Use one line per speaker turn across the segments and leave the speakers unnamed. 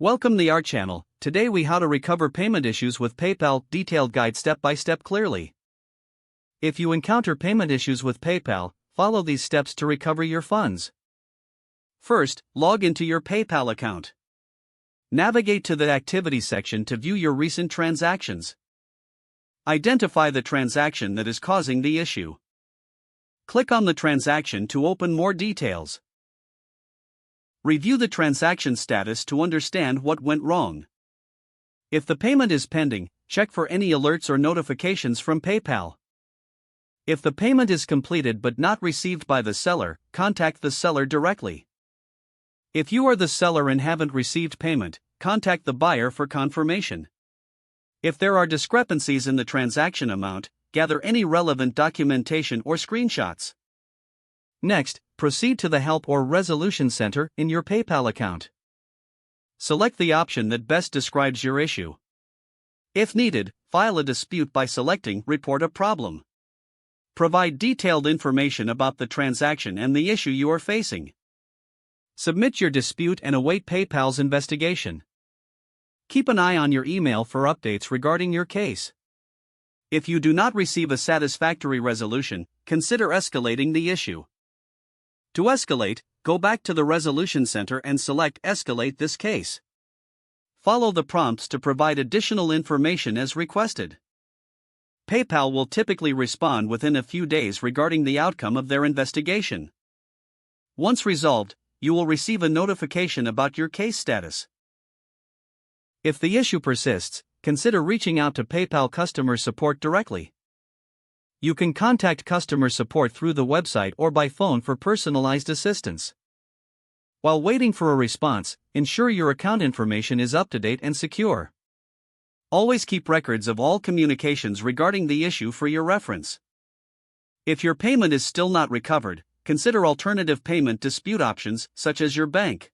Welcome to our channel. Today we how to recover payment issues with PayPal, detailed guide step by step clearly. If you encounter payment issues with PayPal, follow these steps to recover your funds. First, log into your PayPal account. Navigate to the Activities section to view your recent transactions. Identify the transaction that is causing the issue. Click on the transaction to open more details. Review the transaction status to understand what went wrong. If the payment is pending, check for any alerts or notifications from PayPal. If the payment is completed but not received by the seller, contact the seller directly. If you are the seller and haven't received payment, contact the buyer for confirmation. If there are discrepancies in the transaction amount, gather any relevant documentation or screenshots. Next, proceed to the Help or Resolution Center in your PayPal account. Select the option that best describes your issue. If needed, file a dispute by selecting Report a Problem. Provide detailed information about the transaction and the issue you are facing. Submit your dispute and await PayPal's investigation. Keep an eye on your email for updates regarding your case. If you do not receive a satisfactory resolution, consider escalating the issue. To escalate, go back to the Resolution Center and select Escalate this case. Follow the prompts to provide additional information as requested. PayPal will typically respond within a few days regarding the outcome of their investigation. Once resolved, you will receive a notification about your case status. If the issue persists, consider reaching out to PayPal customer support directly. You can contact customer support through the website or by phone for personalized assistance. While waiting for a response, ensure your account information is up to date and secure. Always keep records of all communications regarding the issue for your reference. If your payment is still not recovered, consider alternative payment dispute options such as your bank.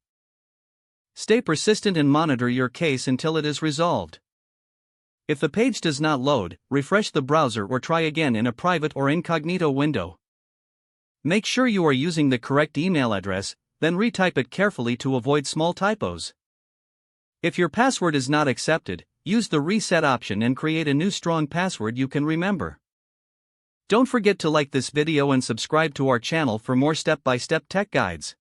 Stay persistent and monitor your case until it is resolved. If the page does not load, refresh the browser or try again in a private or incognito window. Make sure you are using the correct email address, then retype it carefully to avoid small typos. If your password is not accepted, use the reset option and create a new strong password you can remember. Don't forget to like this video and subscribe to our channel for more step-by-step tech guides.